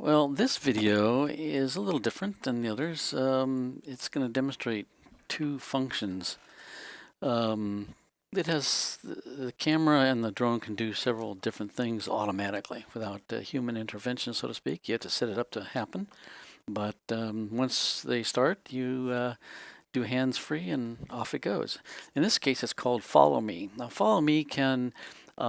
Well, this video is a little different than the others. It's going to demonstrate two functions. Um, it has the camera and the drone can do several different things automatically without human intervention, so to speak. You have to set it up to happen. But once they start, you do hands-free and off it goes. In this case, it's called Follow Me. Now, Follow Me can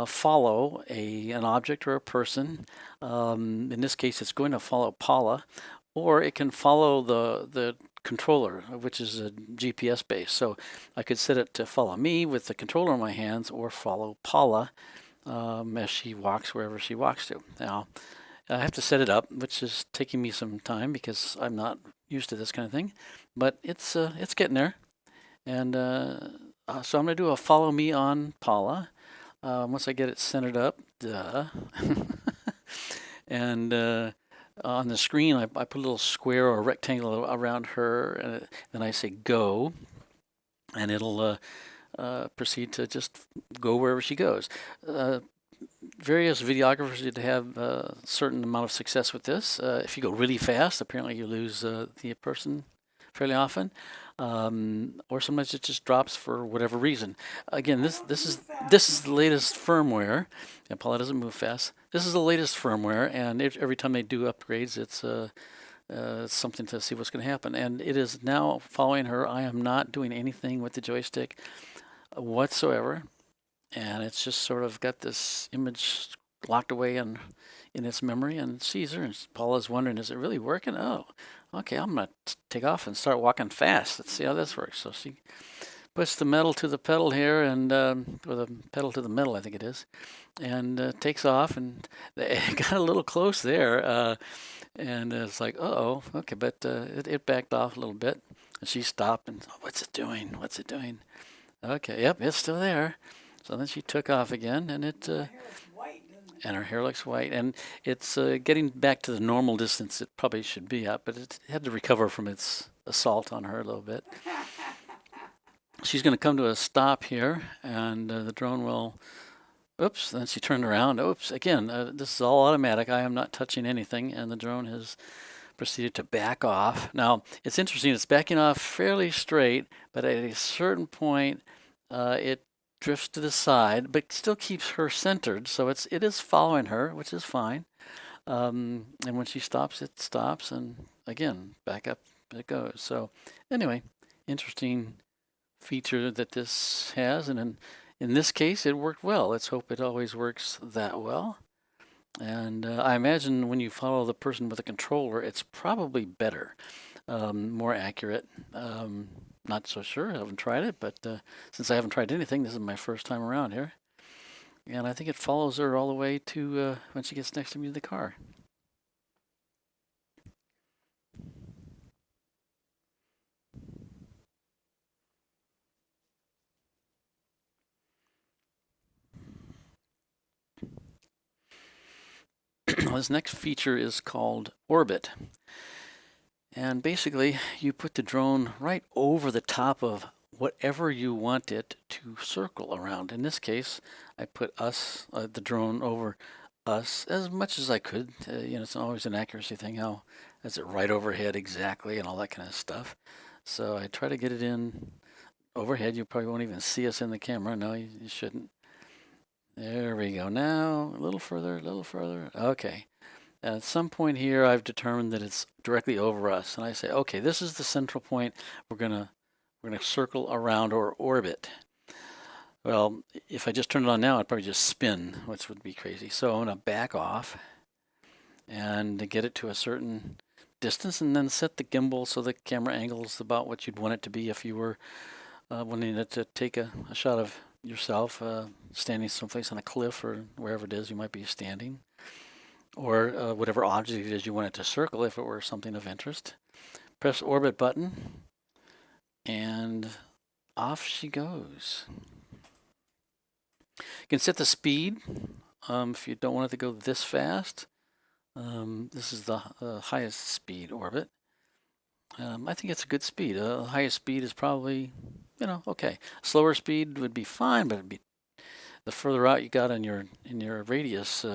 follow an object or a person. In this case, it's going to follow Paula, or it can follow the controller, which is a GPS base. So I could set it to follow me with the controller in my hands, or follow Paula as she walks wherever she walks to. Now, I have to set it up, which is taking me some time because I'm not used to this kind of thing, but it's getting there. And so I'm going to do a follow me on Paula. Once I get it centered up, and on the screen I put a little square or rectangle around her, and then I say go, and it'll proceed to just go wherever she goes. Various videographers did have a certain amount of success with this. If you go really fast, apparently you lose the person fairly often, or sometimes it just drops for whatever reason. Again, this is the latest firmware. And Paula doesn't move fast. This is the latest firmware, and every time they do upgrades, it's something to see what's going to happen. And it is now following her. I am not doing anything with the joystick whatsoever, and it's just sort of got this image locked away in its memory and sees her. And Paula's wondering, is it really working? Oh, okay, I'm going to take off and start walking fast. Let's see how this works. So she puts the metal to the pedal here, and or the pedal to the metal, I think it is, and takes off. And it got a little close there, and it's like, oh, okay, but it backed off a little bit, and she stopped and, oh, what's it doing? What's it doing? Okay, yep, it's still there. So then she took off again, and and her hair looks white, and it's getting back to the normal distance it probably should be at, but it had to recover from its assault on her a little bit. She's going to come to a stop here, and the drone will, oops, then she turned around. Oops, again, this is all automatic. I am not touching anything, and the drone has proceeded to back off. Now, it's interesting, it's backing off fairly straight, but at a certain point, it drifts to the side, but still keeps her centered. So it is following her, which is fine. And when she stops, it stops, and again, back up it goes. So anyway, interesting feature that this has, and in this case, it worked well. Let's hope it always works that well. And I imagine when you follow the person with a controller, it's probably better, more accurate. Not so sure. I haven't tried it, but since I haven't tried anything, this is my first time around here. And I think it follows her all the way to when she gets next to me to the car. This next feature is called Orbit. And basically, you put the drone right over the top of whatever you want it to circle around. In this case, I put the drone over us as much as I could. It's always an accuracy thing. How is it right overhead exactly, and all that kind of stuff. So I try to get it in overhead. You probably won't even see us in the camera. No, you shouldn't. There we go. Now a little further, a little further. Okay. At some point here, I've determined that it's directly over us, and I say, okay, this is the central point. We're gonna circle around or orbit. Well, if I just turn it on now, I'd probably just spin, which would be crazy. So I'm gonna back off and get it to a certain distance, and then set the gimbal so the camera angle is about what you'd want it to be if you were wanting it to take a shot of yourself standing someplace on a cliff or wherever it is you might be standing, or whatever object it is you want it to circle if it were something of interest. Press orbit button, and off she goes. You can set the speed if you don't want it to go this fast. This is the highest speed orbit. I think it's a good speed. The highest speed is probably, okay. Slower speed would be fine, but it'd be the further out you got in your radius,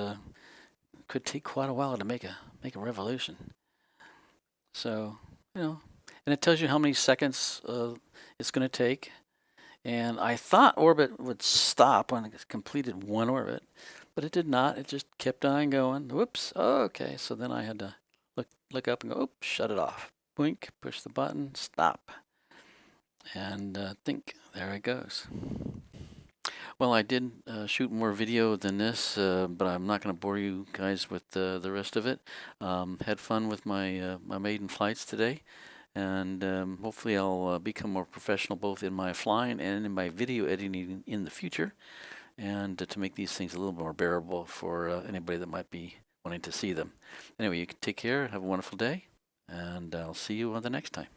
could take quite a while to make make a revolution. So, and it tells you how many seconds it's going to take. And I thought orbit would stop when it completed one orbit, but it did not. It just kept on going. Whoops. Oh, okay. So then I had to look up and go, oops, shut it off. Blink, push the button, stop. And think, there it goes. Well, I did shoot more video than this, but I'm not going to bore you guys with the rest of it. Had fun with my maiden flights today, and hopefully I'll become more professional both in my flying and in my video editing in the future, and to make these things a little more bearable for anybody that might be wanting to see them. Anyway, you can take care, have a wonderful day, and I'll see you on the next time.